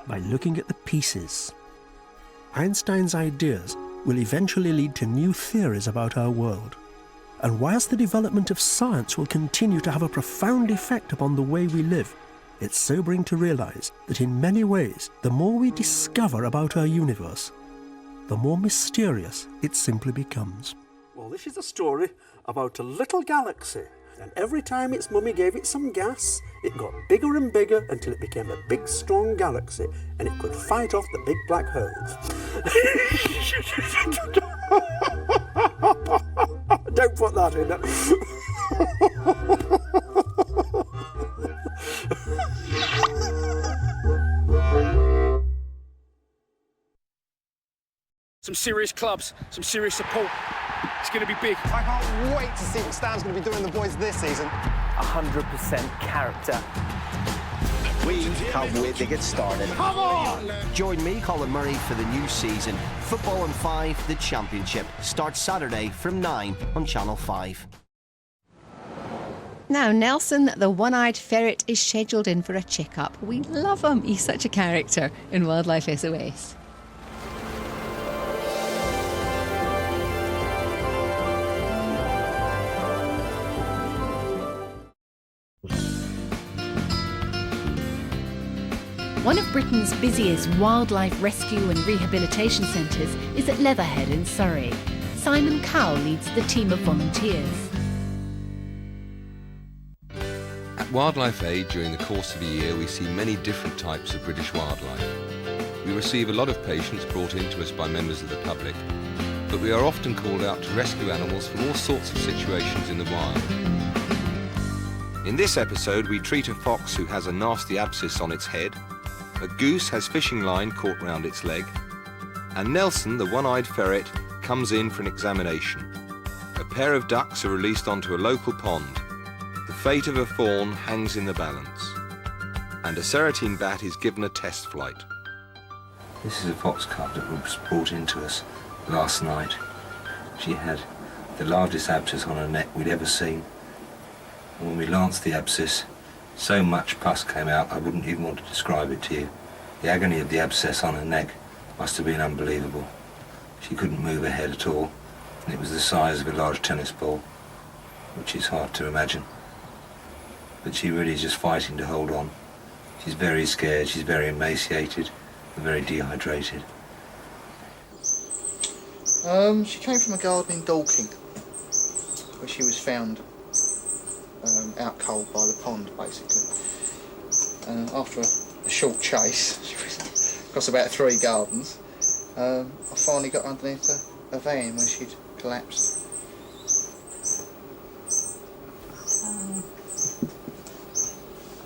by looking at the pieces. Einstein's ideas will eventually lead to new theories about our world. And whilst the development of science will continue to have a profound effect upon the way we live, it's sobering to realise that in many ways, the more we discover about our universe, the more mysterious it simply becomes. Well, this is a story about a little galaxy, and every time its mummy gave it some gas, it got bigger and bigger until it became a big, strong galaxy, and it could fight off the big black holes. Don't put that in. Some serious clubs, some serious support. It's going to be big. I can't wait to see what Stan's going to be doing the boys this season. 100% character. We can't wait to get started. Come on! Join me, Colin Murray, for the new season. Football on 5, the Championship. Starts Saturday from 9 on Channel 5. Now, Nelson, the one-eyed ferret, is scheduled in for a check-up. We love him. He's such a character in Wildlife SOS. One of Britain's busiest wildlife rescue and rehabilitation centres is at Leatherhead in Surrey. Simon Cowell leads the team of volunteers. At Wildlife Aid, during the course of a year, we see many different types of British wildlife. We receive a lot of patients brought in to us by members of the public, but we are often called out to rescue animals from all sorts of situations in the wild. In this episode, we treat a fox who has a nasty abscess on its head, a goose has fishing line caught round its leg, and Nelson, the one-eyed ferret, comes in for an examination. A pair of ducks are released onto a local pond. The fate of a fawn hangs in the balance, and a serotine bat is given a test flight. This is a fox cub that was brought in to us last night. She had the largest abscess on her neck we'd ever seen. And when we lanced the abscess, so much pus came out I wouldn't even want to describe it to you. The agony of the abscess on her neck must have been unbelievable. She couldn't move her head at all, and it was the size of a large tennis ball, which is hard to imagine. But she really is just fighting to hold on. She's very scared, she's very emaciated, and very dehydrated. She came from a garden in Dorking, where she was found out cold by the pond, basically. After a short chase, she was across about 3 gardens, I finally got underneath a van where she'd collapsed.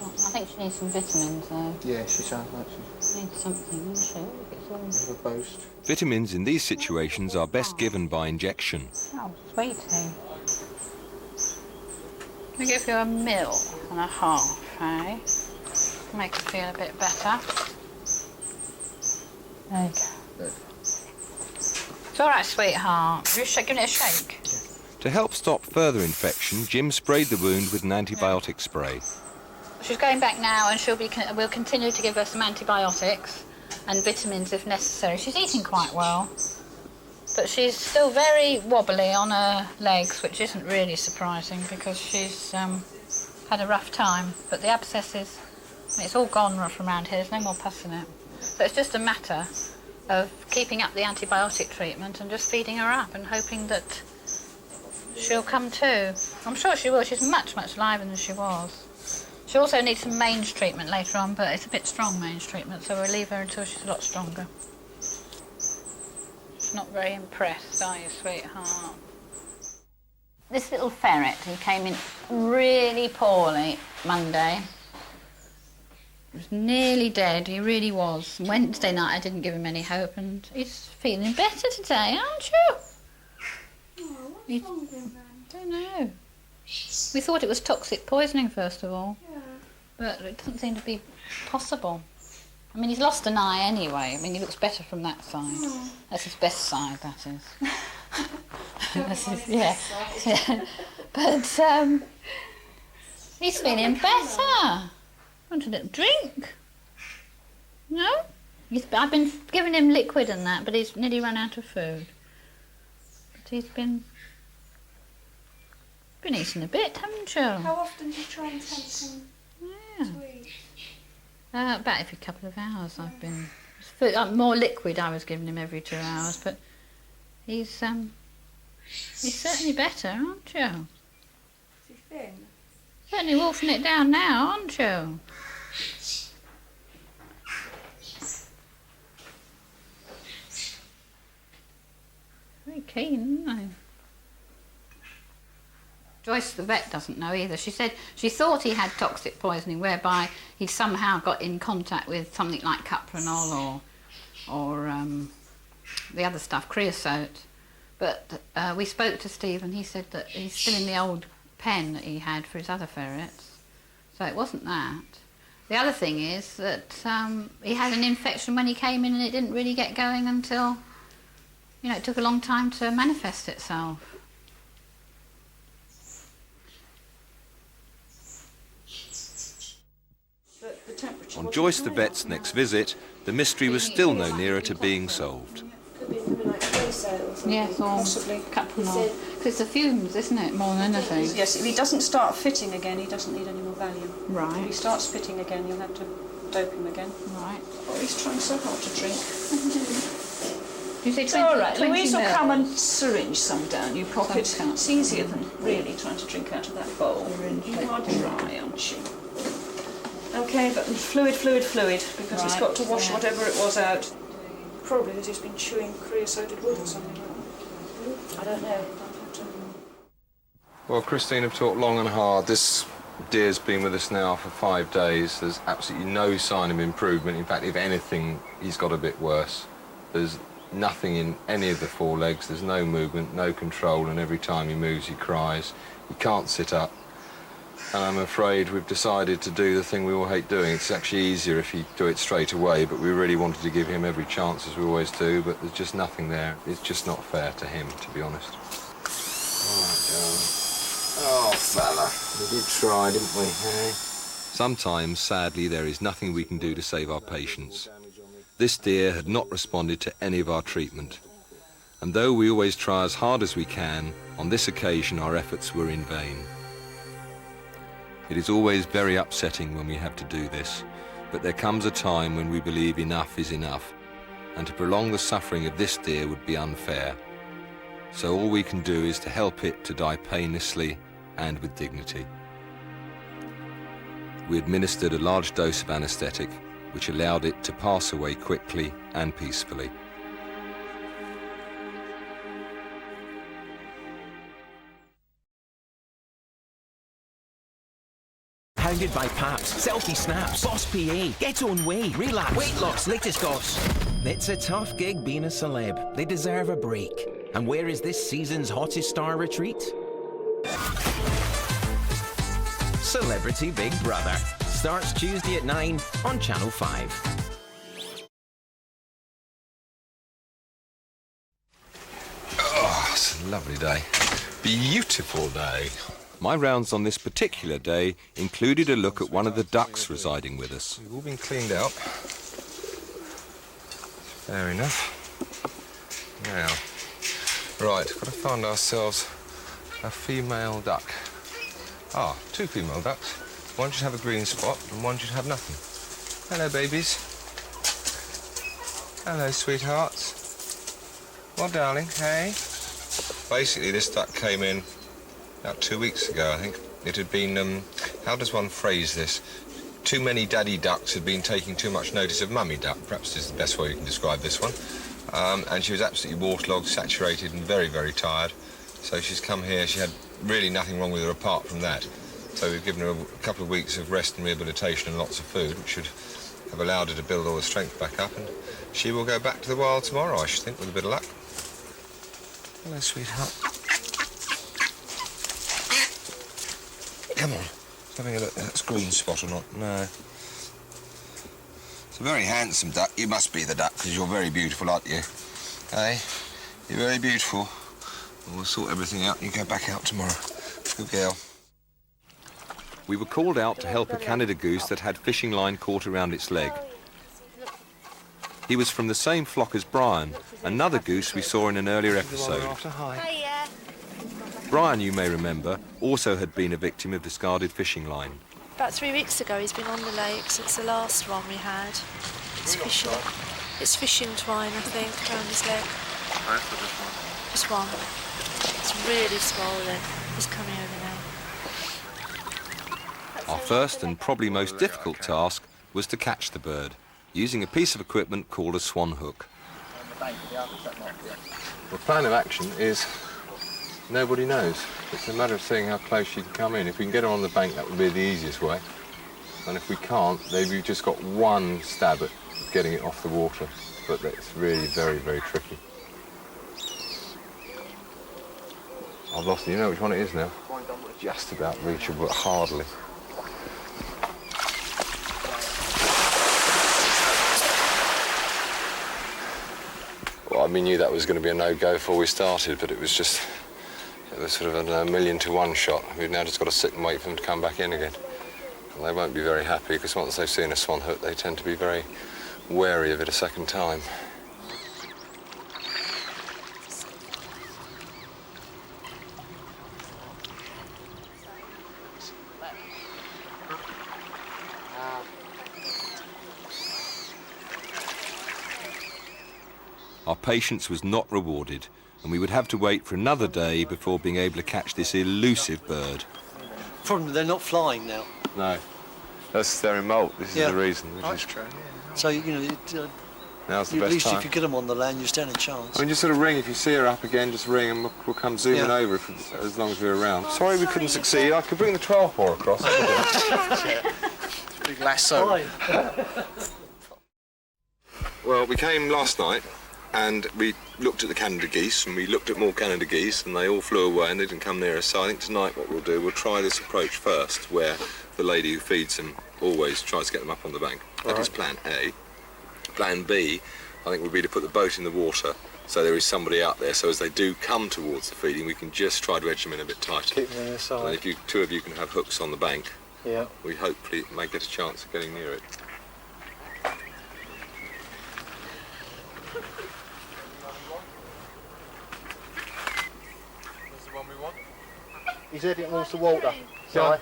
I think she needs some vitamins, though. Yeah, she sounds like she needs something, doesn't she? It's all a boast. Vitamins in these situations are best given by injection. Oh, sweetie. We give you 1.5 mils, eh? Make her feel a bit better. There you go. It's all right, sweetheart. You're giving it a shake. To help stop further infection, Jim sprayed the wound with an antibiotic spray. She's going back now, and we'll continue to give her some antibiotics and vitamins if necessary. She's eating quite well, but she's still very wobbly on her legs, which isn't really surprising because she's had a rough time. But the abscesses, it's all gone from around here. There's no more pus in it. So it's just a matter of keeping up the antibiotic treatment and just feeding her up and hoping that she'll come to. I'm sure she will. She's much, much liver than she was. She also needs some mange treatment later on, but it's a bit strong mange treatment, so we'll leave her until she's a lot stronger. She's not very impressed, are you, sweetheart? This little ferret, he came in really poorly Monday. He was nearly dead, he really was. Wednesday night I didn't give him any hope, and he's feeling better today, aren't you? Oh, what's wrong with him then? Don't know. We thought it was toxic poisoning, first of all. Yeah. But it doesn't seem to be possible. I mean, he's lost an eye anyway. I mean, he looks better from that side. Oh. That's his best side, that is. That's his, yeah. Yeah. But he's feeling better. Want a little drink? No? I've been giving him liquid and that, but he's nearly run out of food. But he's been eating a bit, haven't you? How often do you try and tempt him to eat? About every couple of hours I've been... more liquid I was giving him every 2 hours, but he's certainly better, aren't you? Is he thin? Certainly wolfing it down now, aren't you? Very keen, isn't he? Joyce, the vet, doesn't know either. She said she thought he had toxic poisoning, whereby he somehow got in contact with something like cuprinol or the other stuff, creosote. But we spoke to Steve and he said that he's still in the old pen that he had for his other ferrets. So it wasn't that. The other thing is that he had an infection when he came in and it didn't really get going until, you know, it took a long time to manifest itself. On Joyce the vet's next visit, the mystery was still no nearer to being solved. Could be something like creosote or something. Yes, or possibly cuprinol. Because it's the fumes, isn't it, more than anything? Yes, if he doesn't start fitting again, he doesn't need any more Valium. Right. If he starts fitting again, you'll have to dope him again. Right. Oh, he's trying so hard to drink. You say It's 20, all right. 20 Louise will mils. come and syringe some down your pocket. Some can't. It's easier than really trying to drink out of that bowl. You are dry, aren't you? Okay, but fluid, because he's got to wash whatever it was out. Probably that he's been chewing creosoted wood or something like that. I don't know. Well, Christine have talked long and hard. This deer's been with us now for 5 days. There's absolutely no sign of improvement. In fact, if anything, he's got a bit worse. There's nothing in any of the forelegs. There's no movement, no control, and every time he moves, he cries. He can't sit up. And I'm afraid we've decided to do the thing we all hate doing. It's actually easier if you do it straight away, but we really wanted to give him every chance, as we always do, but there's just nothing there. It's just not fair to him, to be honest. All right, darling. Oh, fella, we did try, didn't we, eh? Sometimes, sadly, there is nothing we can do to save our patients. This deer had not responded to any of our treatment. And though we always try as hard as we can, on this occasion our efforts were in vain. It is always very upsetting when we have to do this, but there comes a time when we believe enough is enough, and to prolong the suffering of this deer would be unfair. So all we can do is to help it to die painlessly and with dignity. We administered a large dose of anaesthetic, which allowed it to pass away quickly and peacefully. Hounded by Paps, selfie snaps, boss PA, get on way, relapse, weight loss, latest goss. It's a tough gig being a celeb. They deserve a break. And where is this season's hottest star retreat? Celebrity Big Brother. Starts Tuesday at 9 on Channel 5. Oh, it's a lovely day. Beautiful day. My rounds on this particular day included a look at one of the ducks residing with us. We've all been cleaned out. Fair enough. Now, right, got to find ourselves a female duck. Ah, 2 female ducks. One should have a green spot and one should have nothing. Hello, babies. Hello, sweethearts. Well, darling, hey? Basically, this duck came in about 2 weeks ago, I think. It had been, how does one phrase this? Too many daddy ducks had been taking too much notice of mummy duck, perhaps is the best way you can describe this one. And she was absolutely waterlogged, saturated and very, very tired. So she's come here. She had really nothing wrong with her apart from that. So we've given her a couple of weeks of rest and rehabilitation and lots of food, which should have allowed her to build all the strength back up. And she will go back to the wild tomorrow, I should think, with a bit of luck. Hello, sweetheart. Come on. Having a look. That's green spot or not? No. It's a very handsome duck. You must be the duck, because you're very beautiful, aren't you? Hey? You're very beautiful. We'll sort everything out. You go back out tomorrow. Good girl. We were called out to help a Canada goose that had fishing line caught around its leg. He was from the same flock as Brian, another goose we saw in an earlier episode. Hiya. Brian, you may remember, also had been a victim of discarded fishing line. About 3 weeks ago he's been on the lake since the last one we had. It's fishing twine, I think, around his leg. Just one. It's really swollen. He's coming over now. Our first and probably most difficult task was to catch the bird, using a piece of equipment called a swan hook. The plan of action is nobody knows. It's a matter of seeing how close she can come in. If we can get her on the bank, that would be the easiest way. And if we can't, then we've just got one stab at getting it off the water. But that's really very, very tricky. I've lost it. You know which one it is now? Just about reachable, but hardly. Well, we knew that was going to be a no-go before we started, but it was sort of a 1,000,000 to 1 shot. We've now just got to sit and wait for them to come back in again. And they won't be very happy, because once they've seen a swan hook, they tend to be very wary of it a second time. Our patience was not rewarded, and we would have to wait for another day before being able to catch this elusive bird. Problem, they're not flying now. No, they're in molt. This is the reason. That's true. So, you know, now's the at best least time. if you get them on the land, you stand a chance. I mean, just sort of ring. If you see her up again, just ring and we'll come zooming over as long as we're around. Sorry we couldn't succeed. I could bring the 12-bore across. Big lasso. Well, we came last night and we looked at the Canada geese and we looked at more Canada geese and they all flew away and they didn't come near us. So I think tonight what we'll do, we'll try this approach first where the lady who feeds them always tries to get them up on the bank. That is plan A. Plan B, I think, would be to put the boat in the water so there is somebody out there, so as they do come towards the feeding, we can just try to edge them in a bit tighter. Keep them in the side. And if you, two of you can have hooks on the bank, we hopefully may get a chance of getting near it. That's the one we want. He's heading towards the water. Sorry.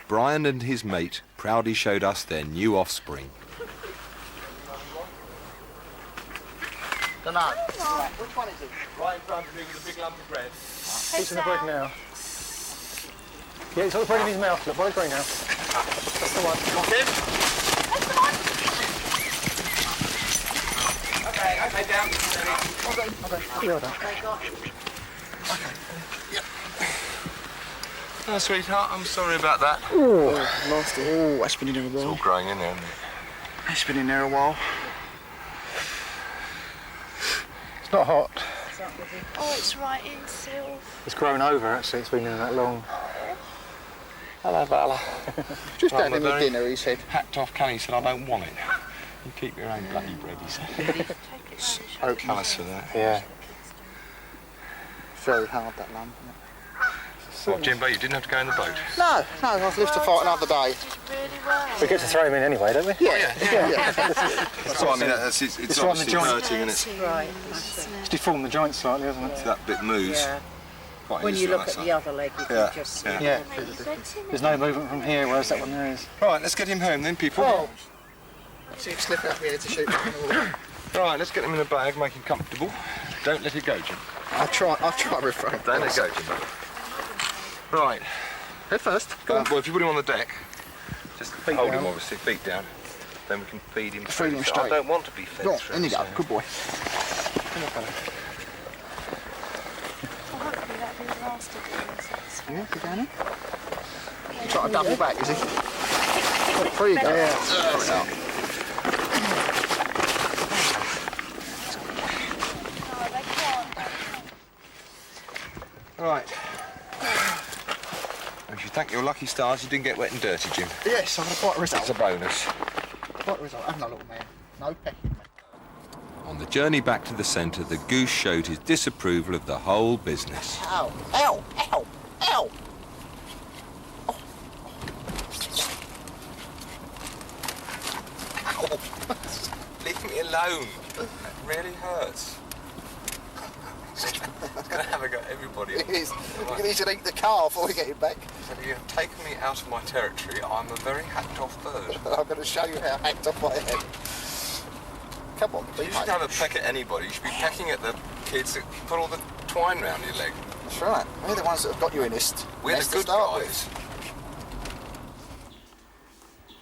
Brian and his mate proudly showed us their new offspring. Don't know. Which one is it? Right in front of me with a big lump of bread. He's in the bread now. Yeah, he's got the bread in his mouth. Look, bread now. That's the one. Got him? That's the one. Okay, down. Okay. Well done. Okay. Yep. Oh, sweetheart, I'm sorry about that. Oh, lost it. Oh, that's been in there a while. It's all growing in there, isn't it? That's been in there a while. It's not hot. Oh, it's right in still. It's grown over, actually. It's been in there that long. Hello, Vala. Just down in the dinner, he said. Hacked off Canny said, I don't want it. You keep your own bloody bread, he said. So callous for that. Yeah. Very hard, that lamb, isn't it? Well, Jimbo, you didn't have to go in the boat. No, I've lived to fight another day. Really well. We get to throw him in anyway, don't we? Yeah. That's what I mean. It's obviously hurting, and it's Right. It's deformed the joint slightly, hasn't it? that bit moves. Yeah. Quite When easily you look on at that the side. other leg, you Yeah, can just see. Yeah. There's no movement from here, whereas that one there is. Right, let's get him home then, people. Oh. See him slip out here to shoot him. Right, let's get him in a bag, make him comfortable. Don't let it go, Jim. I'll try to refrain. Don't let it go, Jim. Right. Head first. Go on. Well, if you put him on the deck, just Feet hold him, down. obviously, feet down. Then we can feed him. Feed him So straight. I don't want to be fed Go on, through. in you go. so- Good boy. Hopefully that'll be the last of these. Yeah, go down in. Try to double back, is he? There you go. Yeah. Right. You should thank your lucky stars you didn't get wet and dirty, Jim. Yes, I've got quite a result. That's a bonus. Quite a result. Have no little man. No pecking. On the journey back to the centre, the goose showed his disapproval of the whole business. Ow! Ow! Ow! Ow! alone. It really hurts. It's going to have a go at everybody. It is. You need to eat the car before we get it back. So you've taken me out of my territory. I'm a very hacked-off bird. I'm going to show you how hacked off I am. Come on, You shouldn't have a peck at anybody. You should be pecking at the kids that put all the twine round your leg. That's right. We're the ones that have got you in this. We're the good guys.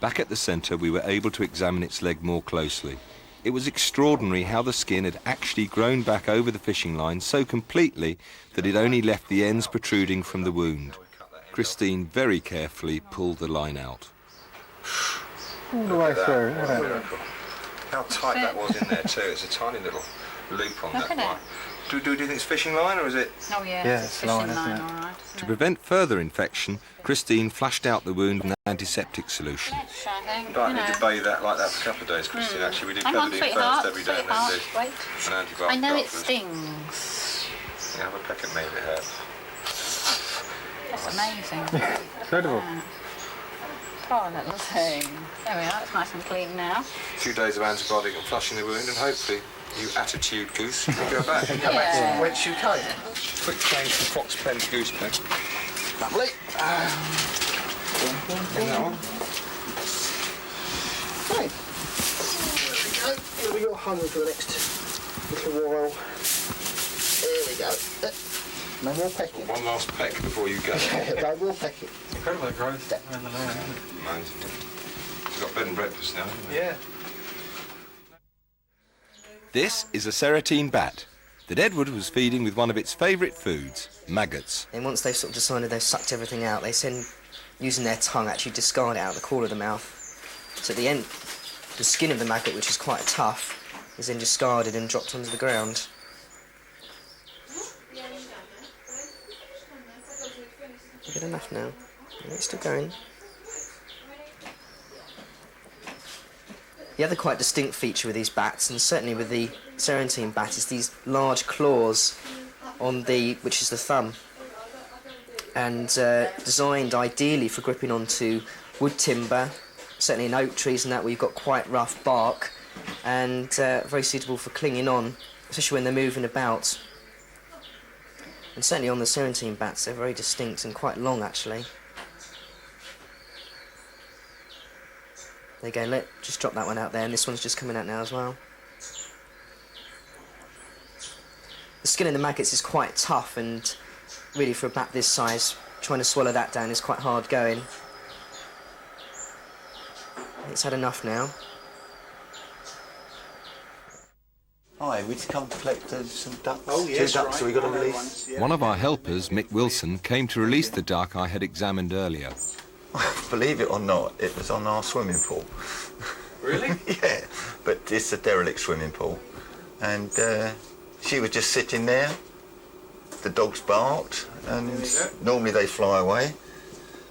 Back at the centre, we were able to examine its leg more closely. It was extraordinary how the skin had actually grown back over the fishing line so completely that it only left the ends protruding from the wound. Christine very carefully pulled the line out. All the way through. How tight that was in there too. It's a tiny little loop on that line. Do you think it's fishing line or is it? Oh yeah, Yeah, it's fishing line, isn't line, it? all right. To prevent further infection, Christine flushed out the wound with an antiseptic solution. Don't need to bathe that like that for a couple of days, Christine. Actually, we do cover it first every day and then do Wait. an antibiotic. I know it afterwards. stings. Yeah, have a peck at me if it hurts. That's amazing. Incredible. Oh, little thing. There we are, it's nice and clean now. A few days of antibiotic and flushing the wound, and hopefully, you attitude goose, you can go back. Go back to whence you came. Quick change from fox pen to goose pen. Lovely. In that one. Right. There we go. Here we got home for the next little while. There we go. No more pecking. One last peck before you go. No more pecking. Incredible growth around the land, isn't it? Amazing. You've got bed and breakfast now, haven't you? Yeah. This is a serotine bat that Edward was feeding with one of its favourite foods, maggots. And once they've sort of decided they've sucked everything out, they send, using their tongue, actually discard it out the corner of the mouth. So at the end, the skin of the maggot, which is quite tough, is then discarded and dropped onto the ground. Good enough now. Yeah, it's still going. The other quite distinct feature with these bats, and certainly with the serentine bat, is these large claws on the, which is the thumb, and designed ideally for gripping onto wood timber, certainly in oak trees and that, where you've got quite rough bark, and very suitable for clinging on, especially when they're moving about. And certainly on the serentine bats, they're very distinct and quite long, actually. There you go, just drop that one out there, and this one's just coming out now as well. The skin of the maggots is quite tough, and really for a bat this size, trying to swallow that down is quite hard going. It's had enough now. Hi, we've come to collect some ducks. Oh, yes, Two ducks, right. so we've got to release. One of our helpers, Mick Wilson, came to release the duck I had examined earlier. Believe it or not, it was on our swimming pool. Really? Yeah, but it's a derelict swimming pool. And she was just sitting there. The dogs barked, and normally they fly away.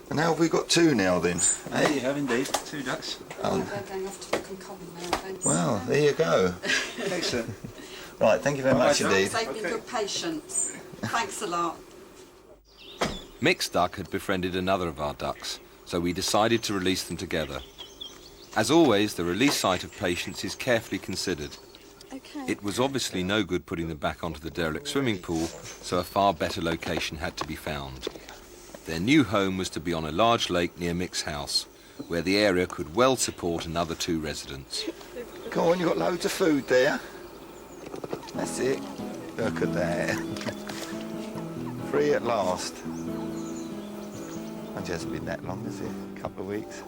And now we've got two now then. Yeah, you have indeed. Two ducks. Oh. They're going off to the common now, thanks. Well, there you go. Excellent. Right, thank you very much indeed. They've been good patients. Thanks a lot. Mick's duck had befriended another of our ducks, so we decided to release them together. As always, the release site of patients is carefully considered. Okay. It was obviously no good putting them back onto the derelict swimming pool, so a far better location had to be found. Their new home was to be on a large lake near Mick's house, where the area could well support another 2 residents. Go on, you've got loads of food there. That's it. Look at that. Free at last. It hasn't been that long, has it? A couple of weeks.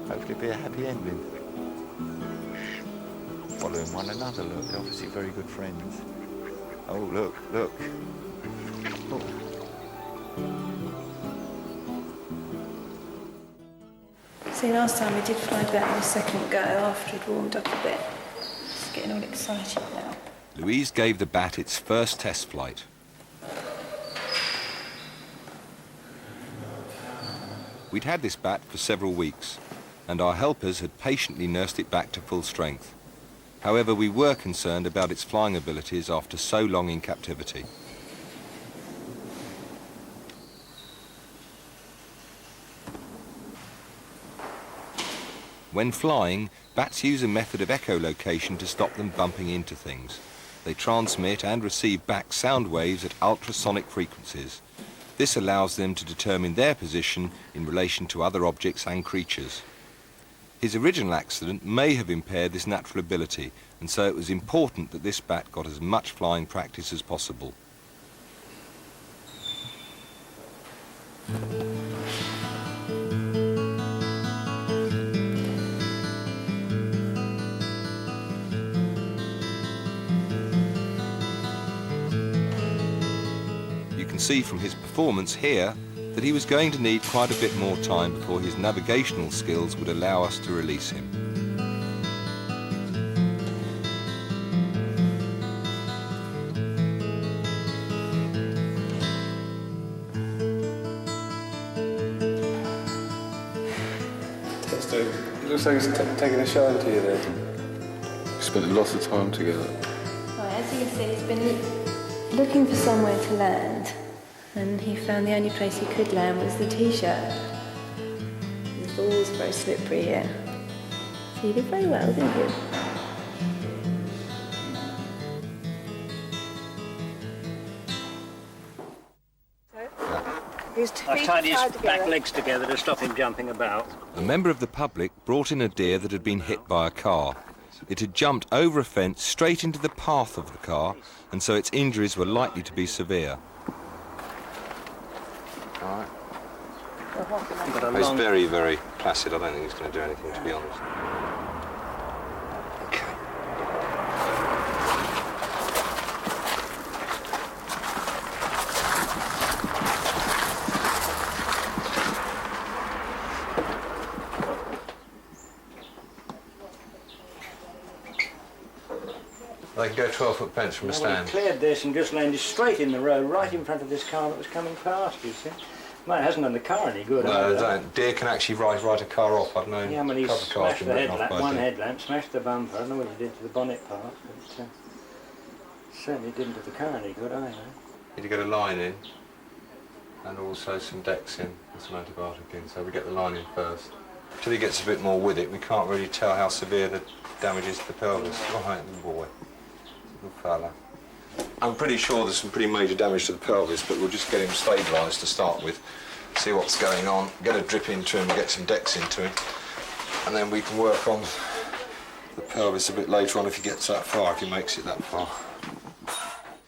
Hopefully be a happy ending. Following one another, look, they're obviously very good friends. Oh, look, look. Oh. See, last time we did fly back the second go after he'd warmed up a bit. It's getting all excited now. Louise gave the bat its first test flight. We'd had this bat for several weeks, and our helpers had patiently nursed it back to full strength. However, we were concerned about its flying abilities after so long in captivity. When flying, bats use a method of echolocation to stop them bumping into things. They transmit and receive back sound waves at ultrasonic frequencies. This allows them to determine their position in relation to other objects and creatures. His original accident may have impaired this natural ability, and so it was important that this bat got as much flying practice as possible. You can see from his performance here that he was going to need quite a bit more time before his navigational skills would allow us to release him. It looks like he's taking a shine to you there. We spent lots of time together. Right, as you can see, he's been looking for somewhere to land, and he found the only place he could land was the T-shirt. The ball's very slippery here. So you did very well, didn't you? I tied his back legs together to stop him jumping about. A member of the public brought in a deer that had been hit by a car. It had jumped over a fence straight into the path of the car, and so its injuries were likely to be severe. All right. He's very, very placid. I don't think he's going to do anything, to be honest. They can go 12-foot fence from a stand. He cleared this and just landed straight in the road, right in front of this car that was coming past, you see. Well, it hasn't done the car any good. No, they don't. Deer can actually ride a car off. I've known yeah, I mean, he a couple of cars smashed been the written off headlamp, by one deer. headlamp, smashed the bumper. I don't know what he did to the bonnet part, but certainly didn't do the car any good either. Need to get a line in, and also some decks in, and some antibiotic in, so we get the line in first. Until he gets a bit more with it, we can't really tell how severe the damage is to the pelvis. Right, boy. Good fella. I'm pretty sure there's some pretty major damage to the pelvis, but we'll just get him stabilised to start with, see what's going on, get a drip into him, get some decks into him, and then we can work on the pelvis a bit later on if he gets that far, if he makes it that far.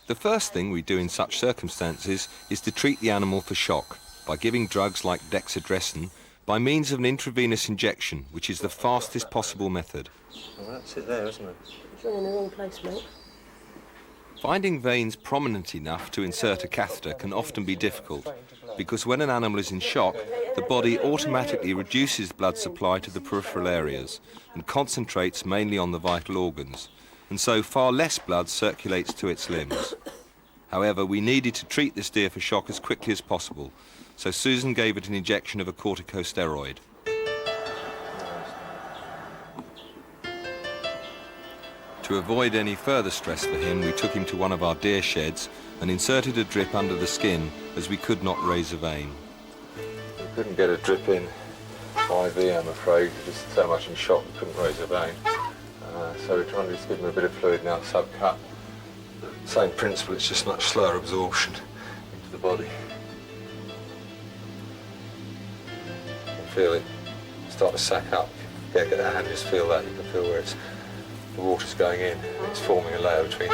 The first thing we do in such circumstances is to treat the animal for shock by giving drugs like dexedresen by means of an intravenous injection, which is the fastest possible method. Well, that's it there, isn't it? It's in the wrong place, mate. Finding veins prominent enough to insert a catheter can often be difficult, because when an animal is in shock, the body automatically reduces blood supply to the peripheral areas and concentrates mainly on the vital organs, and so far less blood circulates to its limbs. However, we needed to treat this deer for shock as quickly as possible, so Susan gave it an injection of a corticosteroid. To avoid any further stress for him, we took him to one of our deer sheds and inserted a drip under the skin, as we could not raise a vein. We couldn't get a drip in IV, I'm afraid. He was so much in shock we couldn't raise a vein. So we're trying to just give him a bit of fluid now, subcut. Same principle, it's just much slower absorption into the body. You can feel it start to sack up. Get that hand, just feel that. You can feel where the water's going in. It's forming a layer between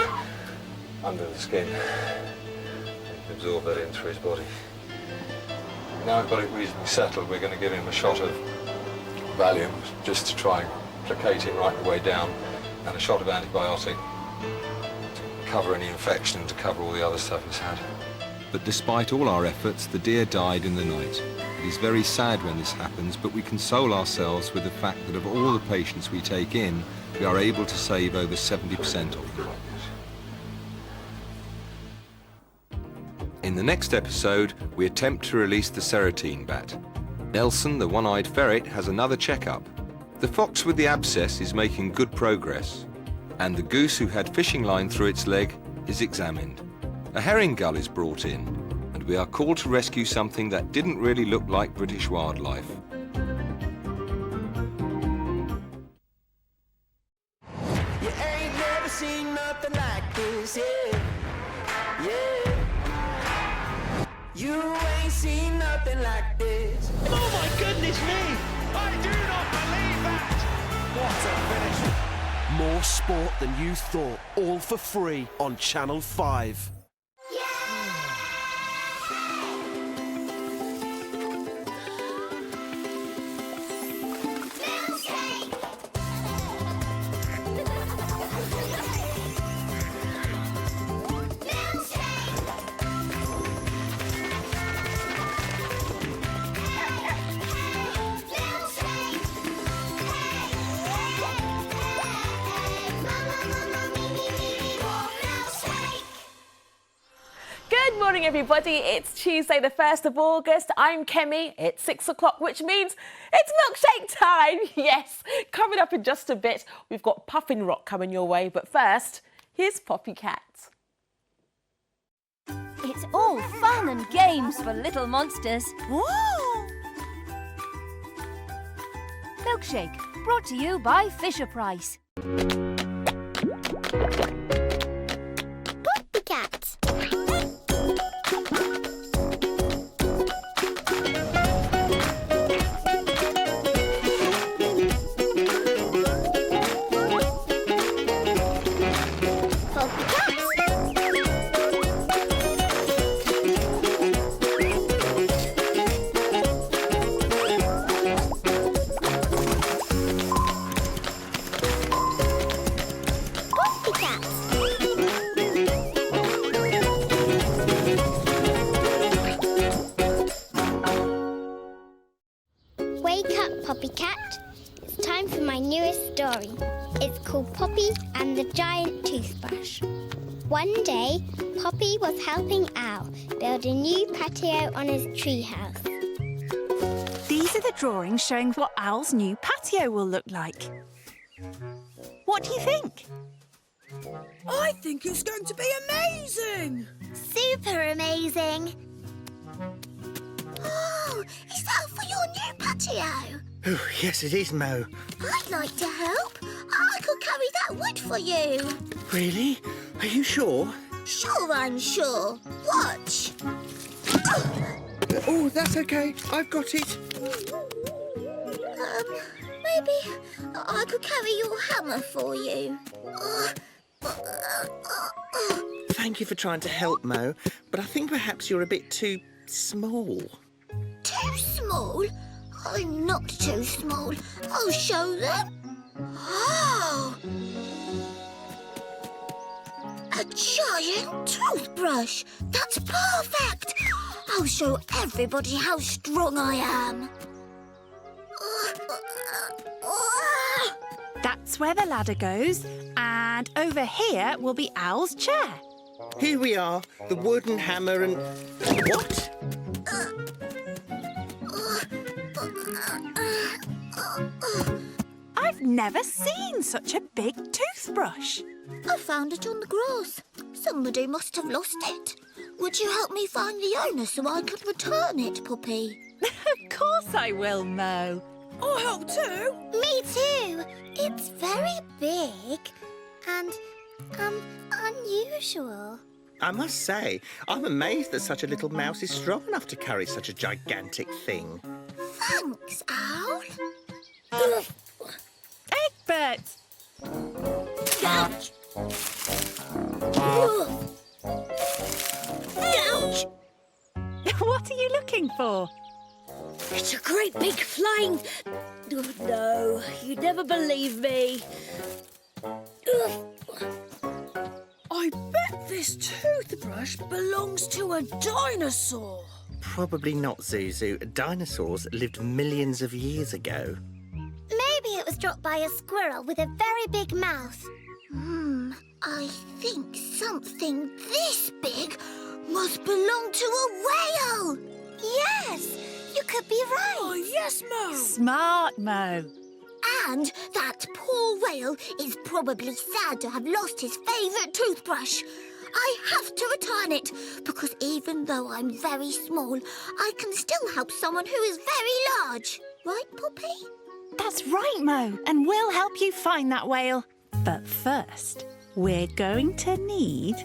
under the skin. You can absorb that in through his body. Now we've got it reasonably settled, we're going to give him a shot of Valium just to try and placate him right the way down, and a shot of antibiotic to cover any infection and to cover all the other stuff he's had. But despite all our efforts, the deer died in the night. It is very sad when this happens, but we console ourselves with the fact that of all the patients we take in, we are able to save over 70% of them. In the next episode, we attempt to release the serotine bat. Nelson, the one-eyed ferret, has another checkup. The fox with the abscess is making good progress, and the goose who had fishing line through its leg is examined. A herring gull is brought in, and we are called to rescue something that didn't really look like British wildlife. ain't seen nothing like this. Oh my goodness me! I do not believe that! What a finish! More sport than you thought, all for free on Channel 5. Good morning, everybody. It's Tuesday, the 1st of August. I'm Kemi. It's 6 o'clock, which means it's milkshake time. Yes, coming up in just a bit, we've got Puffin Rock coming your way. But first, here's Poppy Cat. It's all fun and games for little monsters. Whoa! Milkshake, brought to you by Fisher Price. Poppy Cat. Wake up, Poppy Cat. It's time for my newest story. It's called Poppy and the Giant Toothbrush. One day, Poppy was helping Al build a new patio on his treehouse. These are the drawings showing what Al's new patio will look like. What do you think? I think it's going to be amazing! Super amazing! Oh, is that for your new patio? Oh, yes, it is, Mo. I'd like to help. I could carry that wood for you. Really? Are you sure? Sure, I'm sure. Watch. Oh, that's okay. I've got it. Maybe I could carry your hammer for you. Thank you for trying to help, Mo, but I think perhaps you're a bit too small. Too small? I'm not too small. I'll show them. Oh! A giant toothbrush. That's perfect. I'll show everybody how strong I am. That's where the ladder goes, and over here will be Al's chair. Here we are, the wooden hammer and... What? I've never seen such a big toothbrush. I found it on the grass. Somebody must have lost it. Would you help me find the owner so I could return it, Poppy? Of course I will, Mo. I'll help too. Me too. It's very big and, unusual. I must say, I'm amazed that such a little mouse is strong enough to carry such a gigantic thing. Thanks, Owl. Egbert! Ouch! Ouch! What are you looking for? It's a great big flying... Oh, no, you'd never believe me. I bet this toothbrush belongs to a dinosaur. Probably not, Zuzu. Dinosaurs lived millions of years ago. Maybe it was dropped by a squirrel with a very big mouth. I think something this big must belong to a whale. Yes, you could be right. Oh, yes, Mo. Smart, Mo. And that poor whale is probably sad to have lost his favourite toothbrush. I have to return it, because even though I'm very small, I can still help someone who is very large. Right, Poppy? That's right, Mo, and we'll help you find that whale. But first, we're going to need